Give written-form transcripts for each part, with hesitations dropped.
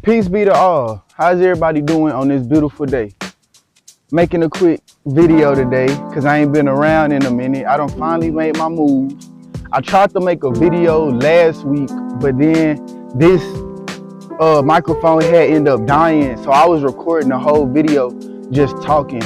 Peace be to all. How's everybody doing on this beautiful day? Making a quick video today because I ain't been around in a minute. I done finally made my move. I tried to make a video last week, but then this microphone had ended up dying, so I was recording the whole video just talking.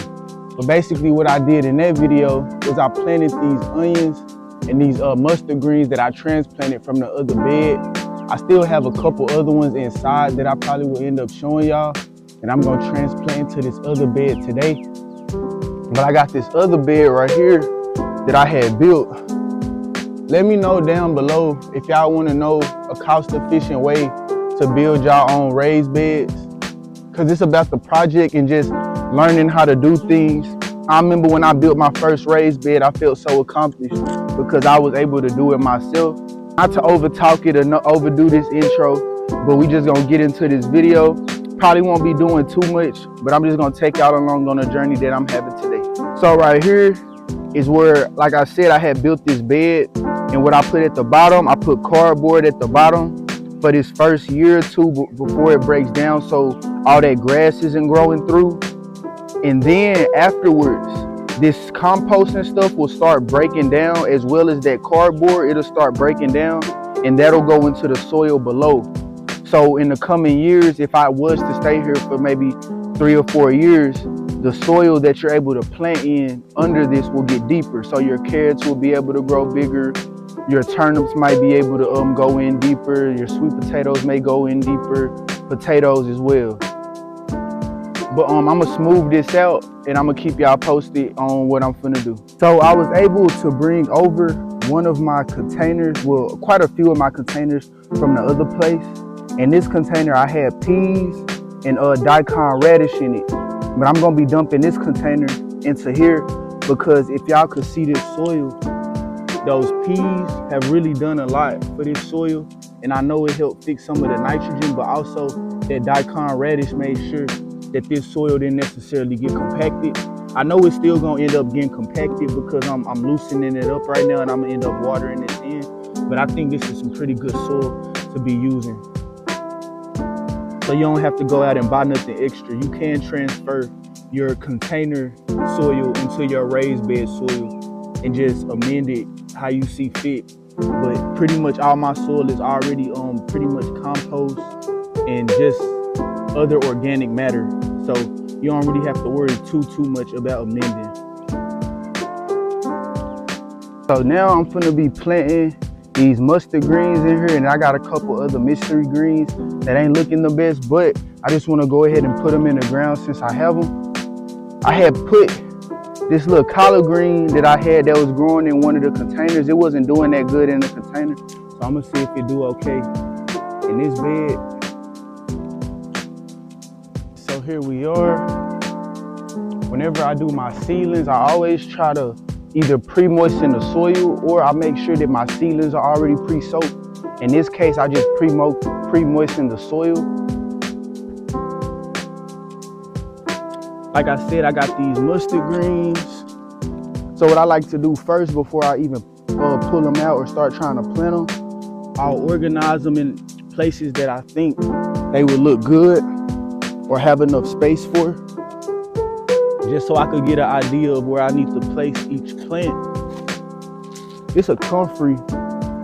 But basically what I did in that video was I planted these onions and these mustard greens that I transplanted from the other bed. I still have a couple other ones inside that I probably will end up showing y'all, and I'm gonna transplant into this other bed today. But I got this other bed right here that I had built. Let me know down below if y'all wanna know a cost-efficient way to build y'all own raised beds, because it's about the project and just learning how to do things. I remember when I built my first raised bed, I felt so accomplished because I was able to do it myself. Not to overtalk it or not overdo this intro, but we just gonna get into this video. Probably won't be doing too much, but I'm just gonna take y'all along on a journey that I'm having today. So right here is where, like I said, I had built this bed, and what I put at the bottom, I put cardboard at the bottom for this first year or two before it breaks down, so all that grass isn't growing through. And then afterwards, this compost and stuff will start breaking down, as well as that cardboard. It'll start breaking down, and that'll go into the soil below. So in the coming years, if I was to stay here for maybe 3 or 4 years, the soil that you're able to plant in under this will get deeper. So your carrots will be able to grow bigger. Your turnips might be able to go in deeper. Your sweet potatoes may go in deeper. Potatoes as well. But I'm gonna smooth this out, and I'm gonna keep y'all posted on what I'm finna do. So I was able to bring over one of my containers, well, quite a few of my containers from the other place. In this container, I had peas and daikon radish in it. But I'm gonna be dumping this container into here because if y'all could see this soil, those peas have really done a lot for this soil. And I know it helped fix some of the nitrogen, but also that daikon radish made sure that this soil didn't necessarily get compacted. I know it's still gonna end up getting compacted because I'm loosening it up right now, and I'm gonna end up watering this in. But I think this is some pretty good soil to be using. So you don't have to go out and buy nothing extra. You can transfer your container soil into your raised bed soil and just amend it how you see fit. But pretty much all my soil is already pretty much compost and just other organic matter, so you don't really have to worry too much about amending. So now I'm gonna be planting these mustard greens in here, and I got a couple other mystery greens that ain't looking the best, but I just want to go ahead and put them in the ground since I have them. I had put this little collard green that I had that was growing in one of the containers. It wasn't doing that good in the container, so I'm gonna see if it do okay in this bed. So here we are. Whenever I do my seedlings, I always try to either pre-moisten the soil, or I make sure that my seedlings are already pre-soaked. In this case, I just pre-moisten the soil. Like I said, I got these mustard greens. So what I like to do first, before I even pull them out or start trying to plant them, I'll organize them in places that I think they would look good or have enough space for, just so I could get an idea of where I need to place each plant. It's a comfrey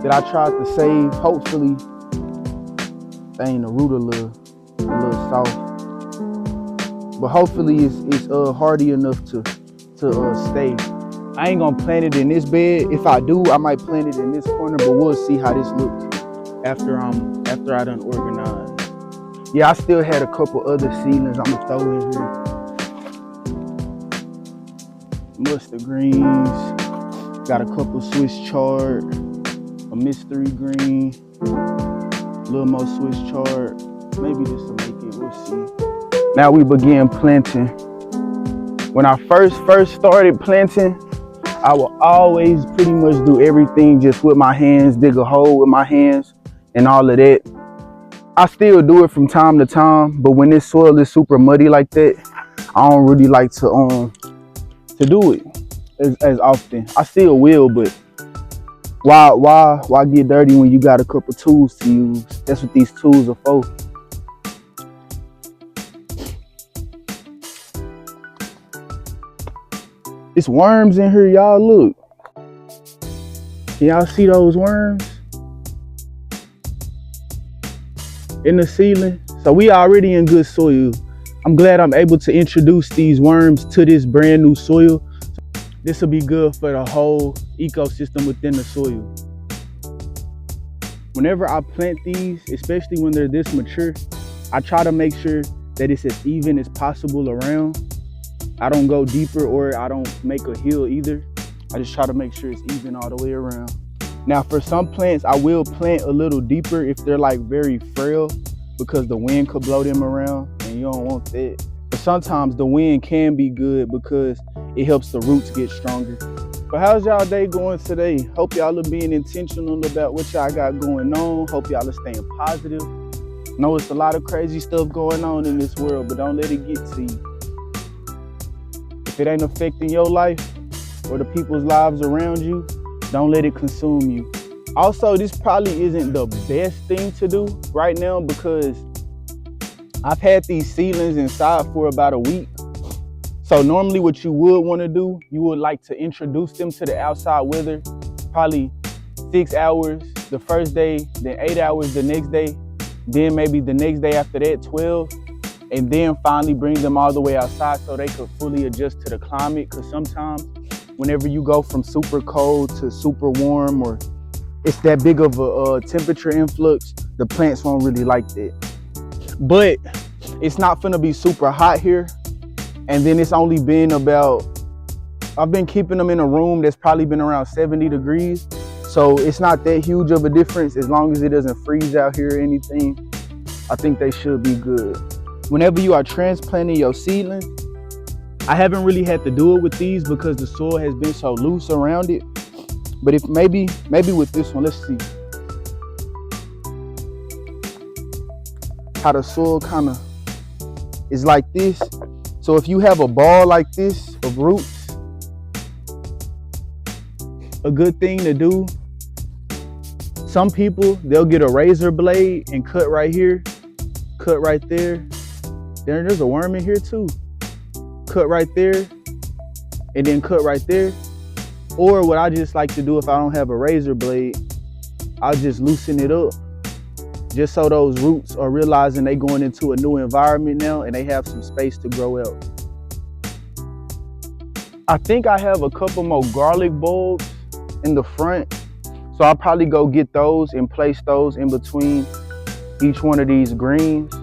that I tried to save. Hopefully, dang, the root a little soft, but hopefully it's hardy enough to stay. I ain't gonna plant it in this bed. If I do, I might plant it in this corner, but we'll see how this looks after I done organized. Yeah, I still had a couple other seedlings I'm gonna throw in here. Mustard greens, got a couple Swiss chard, a mystery green, a little more Swiss chard. Maybe this will make it, we'll see. Now we begin planting. When I first started planting, I will always pretty much do everything just with my hands, dig a hole with my hands and all of that. I still do it from time to time, but when this soil is super muddy like that, I don't really like to do it as often. I still will, but why get dirty when you got a couple tools to use? That's what these tools are for. It's worms in here, y'all. Look. Can y'all see those worms in the ceiling? So we already in good soil. I'm glad I'm able to introduce these worms to this brand new soil. This will be good for the whole ecosystem within the soil. Whenever I plant these, especially when they're this mature, I try to make sure that it's as even as possible around. I don't go deeper or I don't make a hill either. I just try to make sure it's even all the way around. Now for some plants, I will plant a little deeper if they're like very frail, because the wind could blow them around and you don't want that. But sometimes the wind can be good because it helps the roots get stronger. But how's y'all day going today? Hope y'all are being intentional about what y'all got going on. Hope y'all are staying positive. Know it's a lot of crazy stuff going on in this world, but don't let it get to you. If it ain't affecting your life or the people's lives around you, don't let it consume you. Also, this probably isn't the best thing to do right now because I've had these seedlings inside for about a week. So normally what you would want to do, you would like to introduce them to the outside weather, probably 6 hours the first day, then 8 hours the next day, then maybe the next day after that, 12, and then finally bring them all the way outside so they could fully adjust to the climate. Because sometimes whenever you go from super cold to super warm, or it's that big of a temperature influx, the plants won't really like that. But it's not gonna be super hot here. And then it's only been I've been keeping them in a room that's probably been around 70 degrees. So it's not that huge of a difference. As long as it doesn't freeze out here or anything, I think they should be good. Whenever you are transplanting your seedlings, I haven't really had to do it with these because the soil has been so loose around it. But if maybe with this one, let's see how the soil kind of is like this. So if you have a ball like this of roots, a good thing to do, some people, they'll get a razor blade and cut right here, cut right there. There's a worm in here too. Cut right there, and then cut right there. Or what I just like to do if I don't have a razor blade, I'll just loosen it up, just so those roots are realizing they going into a new environment now and they have some space to grow out. I think I have a couple more garlic bulbs in the front, so I'll probably go get those and place those in between each one of these greens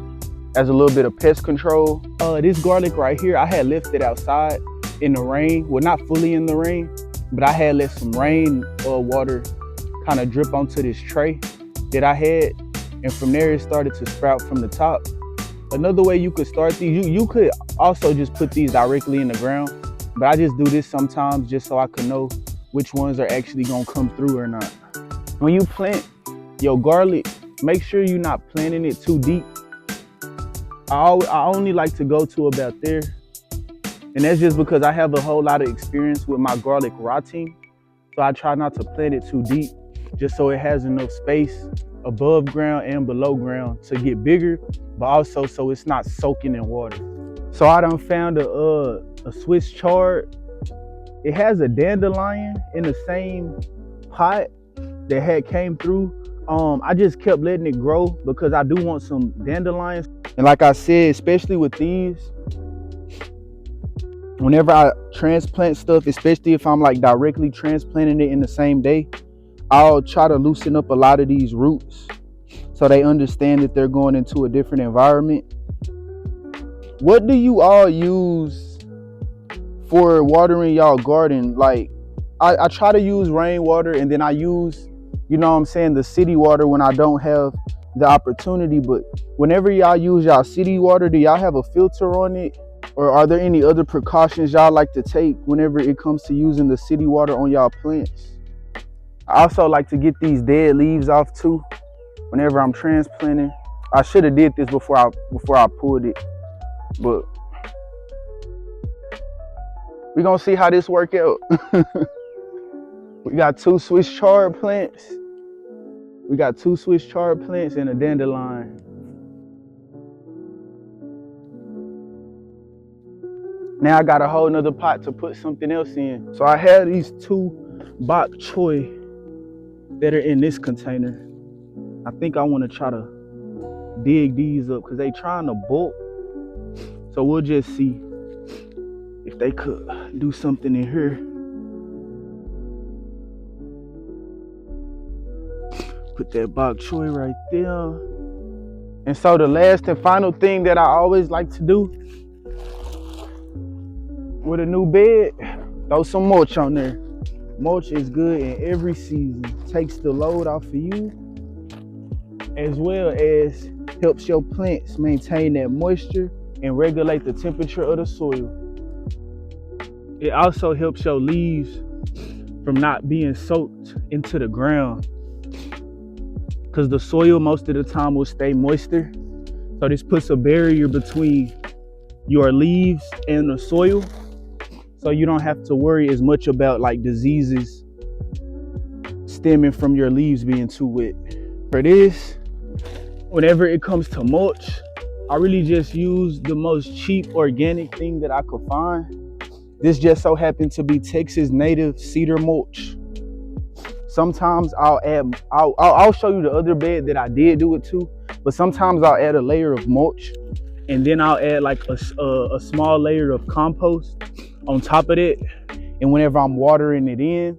as a little bit of pest control. This garlic right here, I had left it outside in the rain. Well, not fully in the rain, but I had let some rain water kind of drip onto this tray that I had, and from there it started to sprout from the top. Another way you could start these, you could also just put these directly in the ground, but I just do this sometimes just so I can know which ones are actually gonna come through or not. When you plant your garlic, make sure you're not planting it too deep. I only like to go to about there, and that's just because I have a whole lot of experience with my garlic rotting. So I try not to plant it too deep, just so it has enough space above ground and below ground to get bigger, but also so it's not soaking in water. So I done found a Swiss chard. It has a dandelion in the same pot that had came through. I just kept letting it grow because I do want some dandelions. And like I said, especially with these, whenever I transplant stuff, especially if I'm like directly transplanting it in the same day, I'll try to loosen up a lot of these roots so they understand that they're going into a different environment. What do you all use for watering y'all garden? Like, I try to use rainwater, and then I use, you know what I'm saying, the city water when I don't have the opportunity. But whenever y'all use y'all city water, do y'all have a filter on it? Or are there any other precautions y'all like to take whenever it comes to using the city water on y'all plants? I also like to get these dead leaves off too whenever I'm transplanting. I should have did this before I pulled it, but we're gonna see how this work out. We got two Swiss chard plants. We got two Swiss chard plants and a dandelion. Now I got a whole nother pot to put something else in. So I have these 2 bok choy that are in this container. I think I want to try to dig these up because they trying to bulk. So we'll just see if they could do something in here. Put that bok choy right there. And so the last and final thing that I always like to do with a new bed, throw some mulch on there. Mulch is good in every season. Takes the load off of you, as well as helps your plants maintain that moisture and regulate the temperature of the soil. It also helps your leaves from not being soaked into the ground, because the soil most of the time will stay moister. So this puts a barrier between your leaves and the soil, so you don't have to worry as much about like diseases stemming from your leaves being too wet. For this, whenever it comes to mulch, I really just use the most cheap organic thing that I could find. This just so happened to be Texas native cedar mulch. Sometimes I'll show you the other bed that I did do it to, but sometimes I'll add a layer of mulch and then I'll add like a small layer of compost on top of it. And whenever I'm watering it in,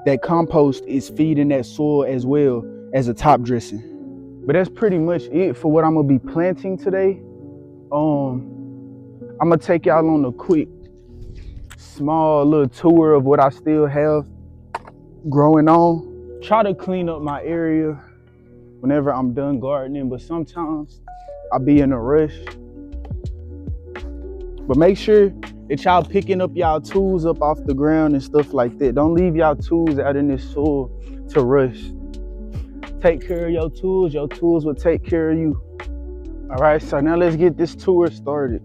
that compost is feeding that soil as well as a top dressing. But that's pretty much it for what I'm gonna be planting today. I'm gonna take y'all on a quick, small little tour of what I still have growing on. Try to clean up my area whenever I'm done gardening, but sometimes I'll be in a rush. But make sure that y'all picking up y'all tools up off the ground and stuff like that. Don't leave y'all tools out in this soil to rush. Take care of your tools will take care of you. All right, so now let's get this tour started.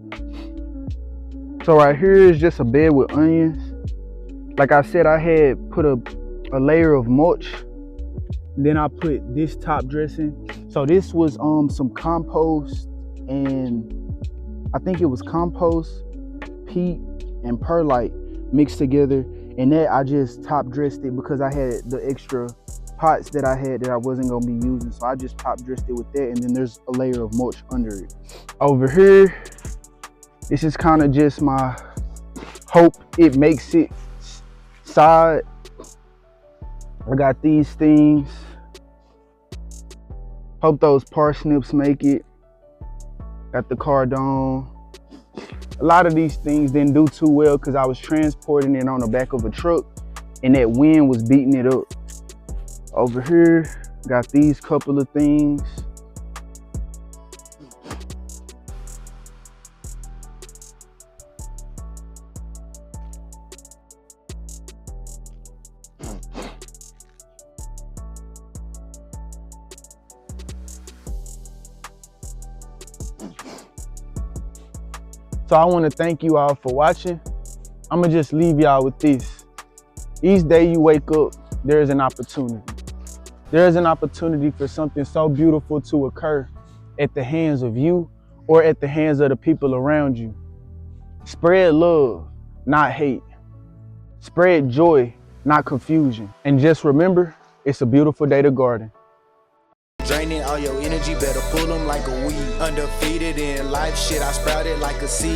So right here is just a bed with onions. Like I said, I had put a layer of mulch. Then I put this top dressing. So this was some compost, and I think it was compost, peat, and perlite mixed together. And that I just top dressed it because I had the extra pots that I had that I wasn't gonna be using. So I just top dressed it with that, and then there's a layer of mulch under it. Over here, this is kind of just my hope it makes it side. I got these things. Hope those parsnips make it. Got the cardon. A lot of these things didn't do too well because I was transporting it on the back of a truck and that wind was beating it up. Over here, got these couple of things. So I want to thank you all for watching. I'm gonna just leave y'all with this. Each day you wake up, there is an opportunity. There is an opportunity for something so beautiful to occur at the hands of you or at the hands of the people around you. Spread love, not hate. Spread joy, not confusion. And just remember, it's a beautiful day to garden. Draining all your energy, better pull them like a weed. Undefeated in life, shit, I sprouted like a seed.